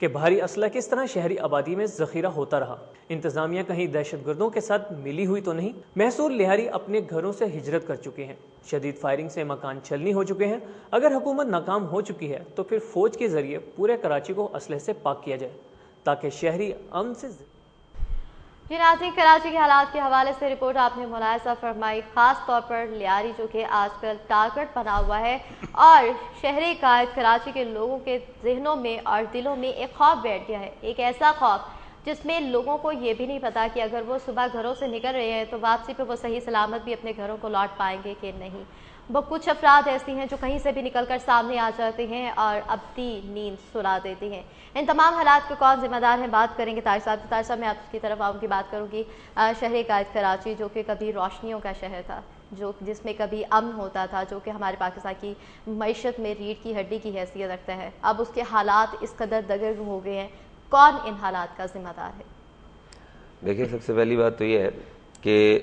کہ بھاری اسلحہ کس طرح شہری آبادی میں ذخیرہ ہوتا رہا۔ انتظامیہ کہیں دہشت گردوں کے ساتھ ملی ہوئی تو نہیں؟ محصور لہاری اپنے گھروں سے ہجرت کر چکے ہیں، شدید فائرنگ سے مکان چھلنی ہو چکے ہیں۔ اگر حکومت ناکام ہو چکی ہے تو پھر فوج کے ذریعے پورے کراچی کو اسلحے سے پاک کیا جائے تاکہ شہری امن سے جی ناظرین، کراچی کے حالات کے حوالے سے رپورٹ آپ نے ملاحظہ فرمائی، خاص طور پر لیاری جو کہ آج کل ٹارگٹ بنا ہوا ہے اور شہری قائد کراچی کے لوگوں کے ذہنوں میں اور دلوں میں ایک خوف بیٹھ گیا ہے، ایک ایسا خوف جس میں لوگوں کو یہ بھی نہیں پتا کہ اگر وہ صبح گھروں سے نکل رہے ہیں تو واپسی پہ وہ صحیح سلامت بھی اپنے گھروں کو لوٹ پائیں گے کہ نہیں۔ وہ کچھ افراد ایسی ہیں جو کہیں سے بھی نکل کر سامنے آ جاتے ہیں اور اپنی نیند سلا دیتی ہیں۔ ان تمام حالات کے کون ذمہ دار ہیں بات کریں گے طاہر صاحب میں آپ کی طرف آؤں گی، بات کروں گی شہر قائد کراچی جو کہ کبھی روشنیوں کا شہر تھا، جس میں کبھی امن ہوتا تھا، جو کہ ہمارے پاکستان کی معیشت میں ریڑھ کی ہڈی کی حیثیت رکھتا ہے، اب اس کے حالات اس قدر دگرگوں ہو گئے ہیں، کون ان حالات کا ذمہ دار ہے؟ دیکھیں، سب سے پہلی بات تو یہ ہے کہ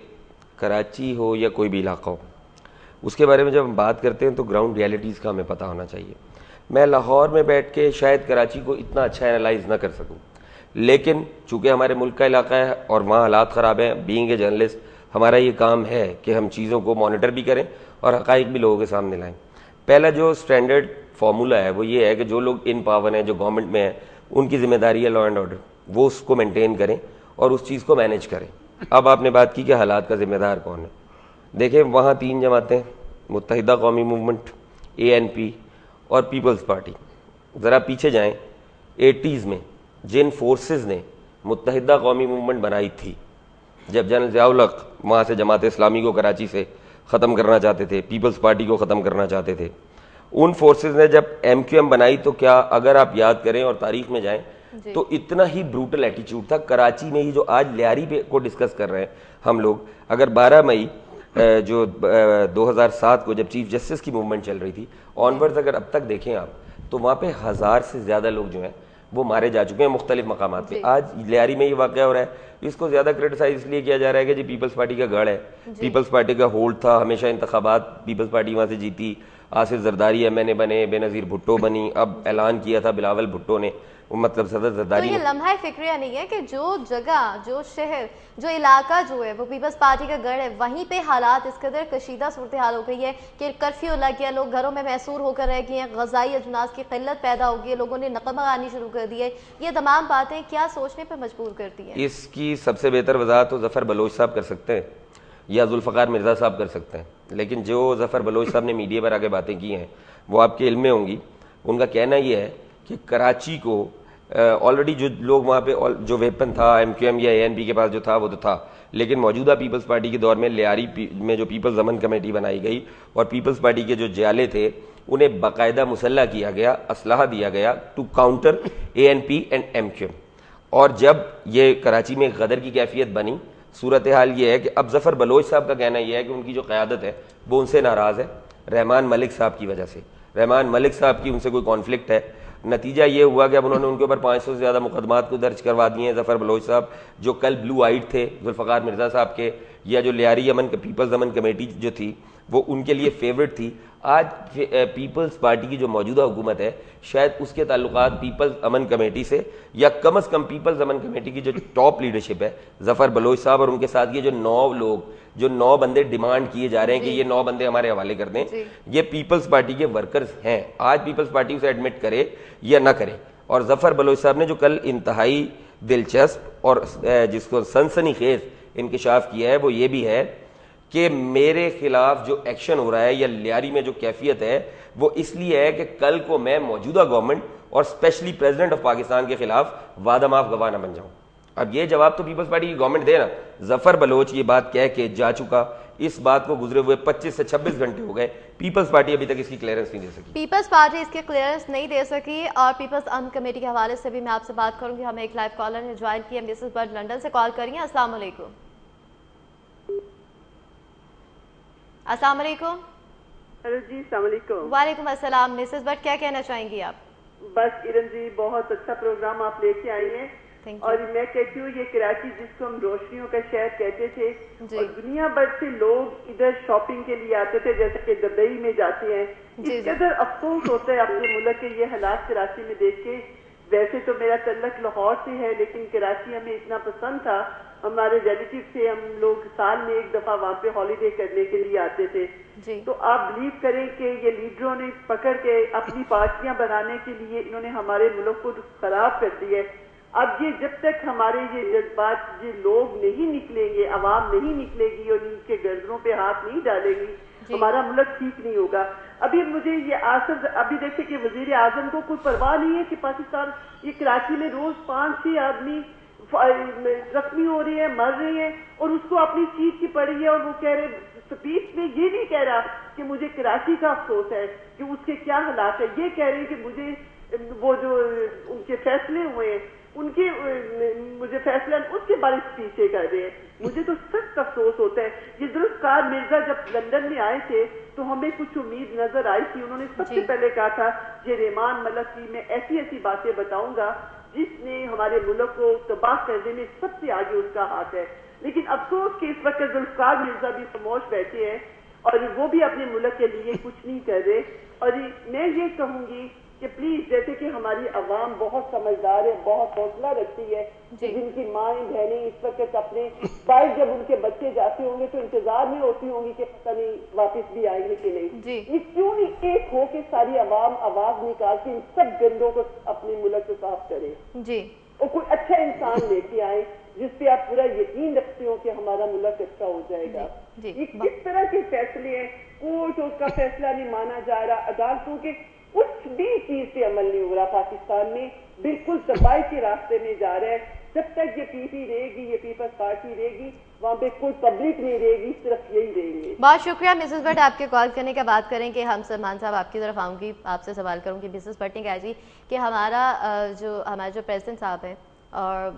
کراچی ہو یا کوئی بھی علاقہ ہو، اس کے بارے میں جب ہم بات کرتے ہیں تو گراؤنڈ ریالٹیز کا ہمیں پتہ ہونا چاہیے۔ میں لاہور میں بیٹھ کے شاید کراچی کو اتنا اچھا انالائز نہ کر سکوں، لیکن چونکہ ہمارے ملک کا علاقہ ہے اور وہاں حالات خراب ہیں، بینگ اے جرنلسٹ ہمارا یہ کام ہے کہ ہم چیزوں کو مانیٹر بھی کریں اور حقائق بھی لوگوں کے سامنے لائیں۔ پہلا جو سٹینڈرڈ فارمولا ہے وہ یہ ہے کہ جو لوگ ان پاور ہیں، جو گورنمنٹ میں ہیں، ان کی ذمہ داری ہے لا اینڈ آرڈر، وہ اس کو مینٹین کریں اور اس چیز کو مینیج کریں۔ اب آپ نے بات کی کہ حالات کا ذمہ دار کون ہے، دیکھیں وہاں تین جماعتیں، متحدہ قومی موومنٹ، ANP اور پیپلز پارٹی۔ ذرا پیچھے جائیں، 80s میں جن فورسز نے متحدہ قومی موومنٹ بنائی تھی، جب جنرل ضیاء الحق وہاں سے جماعت اسلامی کو کراچی سے ختم کرنا چاہتے تھے، پیپلز پارٹی کو ختم کرنا چاہتے تھے، ان فورسز نے جب MQM بنائی تو کیا اگر آپ یاد کریں اور تاریخ میں جائیں تو اتنا ہی بروٹل ایٹیچیوڈ تھا کراچی میں ہی، جو آج لیاری پہ کو ڈسکس کر رہے ہیں ہم لوگ۔ اگر 12 مئی جو 2007 کو جب چیف جسٹس کی موومنٹ چل رہی تھی آنورڈز، اگر اب تک دیکھیں آپ تو وہاں پہ 1000 سے زیادہ لوگ جو ہیں وہ مارے جا چکے ہیں مختلف مقامات پہ۔ آج لیاری میں یہ واقعہ ہو رہا ہے، اس کو زیادہ کریٹیسائز اس لیے کیا جا رہا ہے کہ جی پیپلز پارٹی کا گڑھ ہے، پیپلز پارٹی کا ہولڈ تھا، ہمیشہ انتخابات پیپلز پارٹی وہاں سے جیتی، آصف زرداری MNA بنے، بے نظیر بھٹو بنی، اب اعلان کیا تھا بلاول بھٹو نے، مطلب صدر زرداری۔ تو یہ لمحہ فکریہ نہیں ہے کہ جو جگہ، جو شہر، جو علاقہ جو ہے وہ پیپلز پارٹی کا گڑھ ہے، وہیں پہ حالات اس قدر کشیدہ صورتحال ہو گئی ہے کہ کرفیو لگ گیا، لوگ گھروں میں محصور ہو کر رہ گئے ہیں، غذائی اجناس کی قلت پیدا ہو گئی ہے، لوگوں نے نقل منگانی شروع کر دی ہے۔ یہ تمام باتیں کیا سوچنے پہ مجبور کرتی ہیں؟ اس کی سب سے بہتر وضاحت تو ظفر بلوچ صاحب کر سکتے ہیں یا ذوالفقار مرزا صاحب کر سکتے ہیں، لیکن جو ظفر بلوچ صاحب نے میڈیا پر آ کے باتیں کی ہیں وہ آپ کے علم میں ہوں گی۔ ان کا کہنا یہ ہے کہ کراچی کو آلریڈی جو لوگ وہاں پہ جو ویپن تھا MQM یا ANP کے پاس جو تھا وہ تو تھا، لیکن موجودہ پیپلز پارٹی کے دور میں لیاری میں جو پیپلز امن کمیٹی بنائی گئی اور پیپلز پارٹی کے جو جیالے تھے انہیں باقاعدہ مسلح کیا گیا، اسلحہ دیا گیا to counter ANP and MQM۔ اور جب یہ کراچی میں غدر کی کیفیت بنی، صورتحال یہ ہے کہ اب ظفر بلوچ صاحب کا کہنا یہ ہے کہ ان کی جو قیادت ہے وہ ان سے ناراض ہے رحمان ملک صاحب کی وجہ سے، رحمان ملک صاحب کی ان سے کوئی کانفلکٹ ہے۔ نتیجہ یہ ہوا کہ اب انہوں نے ان کے اوپر 500 سے زیادہ مقدمات کو درج کروا دیے ہیں۔ ظفر بلوچ صاحب جو کل بلو آئیڈ تھے ذوالفقار مرزا صاحب کے، یا جو لیاری پیپلز امن کمیٹی جو تھی وہ ان کے لیے فیورٹ تھی، آج پیپلز پارٹی کی جو موجودہ حکومت ہے شاید اس کے تعلقات پیپلز امن کمیٹی سے، یا کم از کم پیپلز امن کمیٹی کی جو ٹاپ لیڈرشپ ہے ظفر بلوچ صاحب اور ان کے ساتھ یہ جو 9 لوگ، جو 9 بندے ڈیمانڈ کیے جا رہے ہیں کہ یہ 9 بندے ہمارے حوالے کر دیں، یہ پیپلز پارٹی کے ورکرز ہیں۔ آج پیپلز پارٹی اسے ایڈمٹ کرے یا نہ کرے، اور ظفر بلوچ صاحب نے جو کل انتہائی دلچسپ اور جس کو سنسنی خیز انکشاف کیا ہے وہ یہ بھی ہے کہ میرے خلاف جو ایکشن ہو رہا ہے یا لیاری میں جو کیفیت ہے وہ اس لیے ہے کہ کل کو میں موجودہ گورنمنٹ اور اسپیشلی پریزیڈنٹ آف پاکستان کے خلاف وعدہ معاف گواہ نہ بن جاؤں۔ اب یہ جواب تو پیپلز پارٹی کی گورنمنٹ دے نا۔ ظفر بلوچ یہ بات کہہ کے جا چکا، اس بات کو گزرے ہوئے 25 سے 26 گھنٹے ہو گئے، پیپلز پارٹی ابھی تک اس کی کلیئرنس نہیں دے سکی۔ پیپلز پارٹی اس کی کلیئرنس نہیں دے سکی، اور پیپلز امن کمیٹی کے حوالے سے بھی میں آپ سے بات کروں گی۔ ہمیں ایک لائیو کالر نے جوائن کیا، مسز بٹ لندن سے کال کریے۔ السلام علیکم۔ السلام علیکم۔ ہیلو جی، السلام علیکم۔ وعلیکم السلام۔ مسز بٹ کیا کہنا چاہیں گی آپ؟ بس ارن جی، بہت اچھا پروگرام آپ لے کے آئی ہیں، اور میں کہتی ہوں یہ کراچی جس کو ہم روشنیوں کا شہر کہتے تھے، اور دنیا بھر سے لوگ ادھر شاپنگ کے لیے آتے تھے، جیسے کہ دبئی میں جاتے ہیں، اس قدر افسوس ہوتا ہے اپنے ملک کے یہ حالات کراچی میں دیکھ کے ویسے تو میرا تعلق لاہور سے ہے لیکن کراچی ہمیں اتنا پسند تھا, ہمارے ریلیٹیو سے ہم لوگ سال میں ایک دفعہ وہاں پہ ہالیڈے کرنے کے لیے آتے تھے. تو آپ بلیو کریں کہ یہ لیڈروں نے پکڑ کے اپنی پارٹیاں بنانے کے لیے انہوں نے ہمارے ملک کو خراب کر دی ہے. اب یہ جب تک ہمارے یہ جذبات یہ لوگ نہیں نکلیں گے, عوام نہیں نکلے گی اور ان کے گردنوں پہ ہاتھ نہیں ڈالے گی, ہمارا ملک ٹھیک نہیں ہوگا. ابھی مجھے یہ ابھی دیکھیں کہ وزیر اعظم کو کوئی پرواہ نہیں ہے کہ پاکستان یہ کراچی میں روز 5-6 آدمی زخمی ہو رہے ہیں, مر رہے ہیں, اور اس کو اپنی سیٹ کی پڑی ہے اور وہ کہہ رہے اسپیچ میں یہ نہیں کہہ رہا کہ مجھے کراچی کا افسوس ہے کہ اس کے کیا حالات ہے, یہ کہہ رہے ہیں کہ مجھے وہ جو ان کے فیصلے ہوئے ہیں ان کے مجھے فیصلہ اس کے بارے میں پیچھے کر رہے ہیں. مجھے تو سخت افسوس ہوتا ہے. یہ ذوالفقار مرزا جب لندن میں آئے تھے تو ہمیں کچھ امید نظر آئی تھی. انہوں نے سب سے پہلے کہا تھا یہ رحمان ملک کی میں ایسی ایسی باتیں بتاؤں گا جس نے ہمارے ملک کو تباہ کرنے میں سب سے آگے اس کا ہاتھ ہے. لیکن افسوس کہ اس وقت ذوالفقار مرزا بھی خاموش بیٹھے ہیں اور وہ بھی اپنے ملک کے لیے کچھ نہیں کر رہے. اور میں یہ کہوں گی کہ پلیز, جیسے کہ ہماری عوام بہت سمجھدار ہے, بہت حوصلہ رکھتی ہے, جن کی مائیں بہنیں اس وقت اپنے باہر جب ان کے بچے جاتے ہوں گے تو انتظار میں ہوتی ہوں گی کہ پتہ نہیں واپس بھی آئیں گے کہ نہیں. یہ کیوں نہیں ایک ہو کہ ساری عوام آواز نکال کے ان سب گندوں کو اپنے ملک سے صاف کرے اور کوئی اچھا انسان لے کے آئے جس پہ آپ پورا یقین رکھتے ہو کہ ہمارا ملک اچھا ہو جائے گا. یہ کس طرح کے فیصلے ہیں, کورٹ اس کا فیصلہ نہیں مانا جا رہا, عدالتوں کے کچھ بھی چیز پہ عمل نہیں ہو رہا. پاکستان میں بالکل تباہی کے راستے میں جا رہا ہے. جب تک یہ پی پی رہے گی, یہ پیپلز پارٹی رہے گی, وہاں پہ کوئی پبلک نہیں رہے گی, صرف یہی رہیں گے. بہت شکریہ مسز بٹ آپ کے کال کرنے کا. بات کریں کہ ہم سلمان صاحب آپ کی طرف آؤں گی, آپ سے سوال کروں گی. مسز بٹ نے کہا جی کہ ہمارے جو پریزیڈنٹ صاحب ہیں اور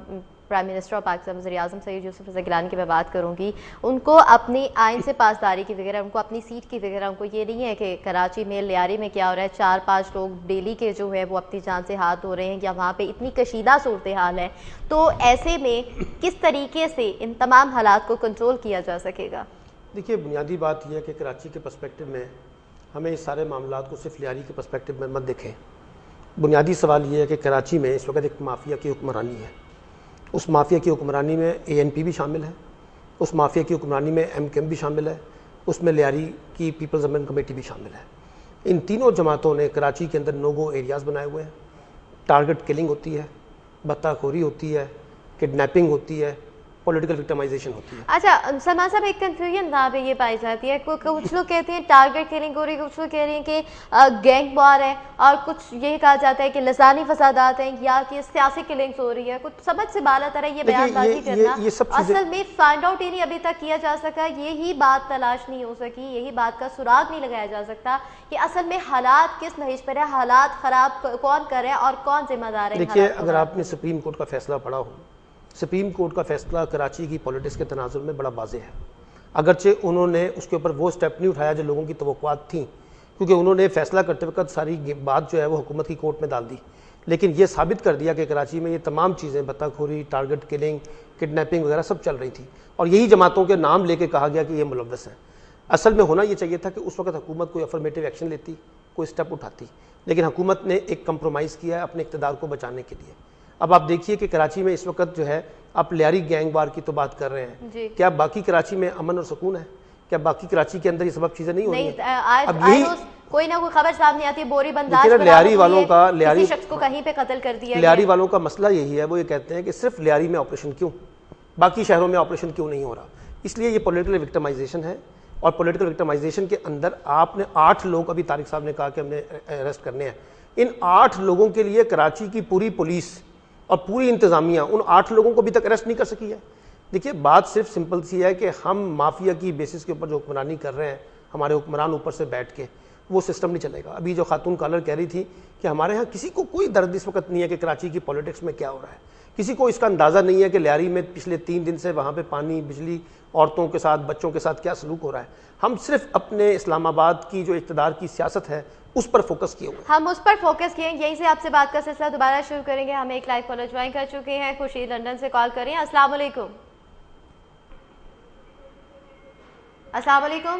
پرائم منسٹر آف پاکستان وزیر اعظم سید یوسف رضا گیلانی کی میں بات کروں گی, ان کو اپنی آئین سے پاسداری کی فکر ہے, ان کو اپنی سیٹ کی فکر ہے. ان کو یہ نہیں ہے کہ کراچی میں لیاری میں کیا ہو رہا ہے, 4-5 لوگ ڈیلی کے جو ہے وہ اپنی جان سے ہاتھ دھو رہے ہیں یا وہاں پہ اتنی کشیدہ صورتحال ہے. تو ایسے میں کس طریقے سے ان تمام حالات کو کنٹرول کیا جا سکے گا؟ دیکھیے, بنیادی بات یہ ہے کہ کراچی کے پرسپیکٹو میں ہمیں اس سارے معاملات کو صرف لیاری کے پرسپیکٹو میں مت دیکھیں. بنیادی سوال یہ ہے کہ کراچی میں اس وقت ایک مافیا کی حکمرانی ہے. اس مافیا کی حکمرانی میں ANP بھی شامل ہے, اس مافیا کی حکمرانی میں MKM بھی شامل ہے, اس میں لیاری کی پیپلز امن کمیٹی بھی شامل ہے. ان تینوں جماعتوں نے کراچی کے اندر نو گو ایریاز بنائے ہوئے ہیں. ٹارگٹ کلنگ ہوتی ہے, بطہ خوری ہوتی ہے, کڈنیپنگ ہوتی ہے, پولیٹیکل وکٹمائزیشن ہوتی ہے. اچھا سلمان صاحب, ایک کنفیوژن وہاں پہ یہ پائی جاتی ہے, کچھ لوگ کہتے ہیں ٹارگٹ کلنگ ہو رہی ہے, کچھ لوگ کہہ رہے ہیں کہ گینگ وار ہے, اور کچھ یہ کہا جاتا ہے کہ لسانی فسادات ہیں یا کہ سیاسی کلنگز ہو رہی ہے. کچھ سمجھ سے بالا تر ہے یہ بیان بازی کرنا. اصل میں فائنڈ آؤٹ ہی نہیں ابھی تک کیا جا سکا, یہی بات تلاش نہیں ہو سکی, یہی بات کا سراغ نہیں لگایا جا سکتا کہ اصل میں حالات کس نہج پر ہے, حالات خراب کون کر رہے ہیں اور کون ذمہ دار ہے. دیکھیے, اگر آپ نے سپریم کورٹ کا فیصلہ پڑھا ہو, سپریم کورٹ کا فیصلہ کراچی کی پولیٹکس کے تناظر میں بڑا واضح ہے. اگرچہ انہوں نے اس کے اوپر وہ سٹیپ نہیں اٹھایا جو لوگوں کی توقعات تھیں, کیونکہ انہوں نے فیصلہ کرتے وقت ساری بات جو ہے وہ حکومت کی کورٹ میں ڈال دی, لیکن یہ ثابت کر دیا کہ کراچی میں یہ تمام چیزیں بطہ خوری, ٹارگٹ کلنگ, کڈنیپنگ وغیرہ سب چل رہی تھی, اور یہی جماعتوں کے نام لے کے کہا گیا کہ یہ ملوث ہیں. اصل میں ہونا یہ چاہیے تھا کہ اس وقت حکومت کوئی افرمیٹیو ایکشن لیتی, کوئی سٹیپ اٹھاتی, لیکن حکومت نے ایک کمپرومائز کیا ہے اپنے اقتدار کو بچانے کے لیے. اب آپ دیکھیے کہ کراچی میں اس وقت جو ہے آپ لیاری گینگ وار کی تو بات کر رہے ہیں, کیا باقی کراچی میں امن اور سکون ہے؟ کیا باقی کراچی کے اندر یہ سبب چیزیں نہیں ہو رہی ہیں؟ اب یہی کوئی نہ کوئی خبر سامنے آتی ہے, بوری بنداز لیاری والوں کا, کسی شخص کو کہیں پہ قتل کر دیا. لیاری والوں کا مسئلہ یہی ہے, وہ یہ کہتے ہیں کہ صرف لیاری میں آپریشن کیوں, باقی شہروں میں آپریشن کیوں نہیں ہو رہا. اس لیے یہ پولیٹیکل وکٹمائزیشن ہے, اور پولیٹیکل وکٹمائزیشن کے اندر آپ نے 8 لوگ, ابھی طارق صاحب نے کہا کہ ہم نے اریسٹ کرنے ہیں, ان 8 لوگوں کے لیے کراچی کی پوری پولیس اور پوری انتظامیہ ان 8 لوگوں کو ابھی تک اریسٹ نہیں کر سکی ہے. دیکھیے, بات صرف سمپل سی ہے کہ ہم مافیا کی بیسس کے اوپر جو حکمرانی کر رہے ہیں, ہمارے حکمران اوپر سے بیٹھ کے, وہ سسٹم نہیں چلے گا. ابھی جو خاتون کالر کہہ رہی تھی کہ ہمارے ہاں کسی کو کوئی درد اس وقت نہیں ہے کہ کراچی کی پولیٹکس میں کیا ہو رہا ہے, کسی کو اس کا اندازہ نہیں ہے کہ لیاری میں پچھلے 3 دن سے وہاں پہ پانی, بجلی, عورتوں کے ساتھ, بچوں کے ساتھ کیا سلوک ہو رہا ہے. ہم صرف اپنے اسلام آباد کی جو اقتدار کی سیاست ہے اس پر فوکس کیے ہوئے, ہم اس پر فوکس کیے. یہیں سے آپ سے بات کا سلسلہ دوبارہ شروع کریں گے. ہم ایک لائیو کالر جوائن کر چکے ہیں, خورشید لندن سے کال کر رہے ہیں. السلام علیکم. السلام علیکم.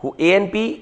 ANP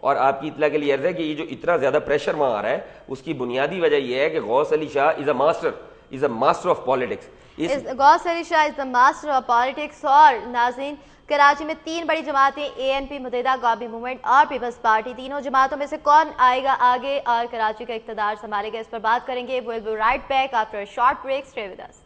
اور آپ کی اطلاع کے لیے عرض ہے کہ یہ جو اتنا زیادہ پریشر وہاں آ رہا ہے اس کی بنیادی وجہ یہ ہے کہ غوث علی شاہ از a master of politics. Ghaus Ali Shah is the master of politics. اور ناظرین کراچی میں 3 بڑی جماعتیں ANP متحدہ قومی موومنٹ اور پیپلز پارٹی، تینوں جماعتوں میں سے کون آئے گا آگے اور کراچی کا اقتدار سنبھالے گا، اس پر بات کریں گے. we'll be right back after a short break. Stay with us.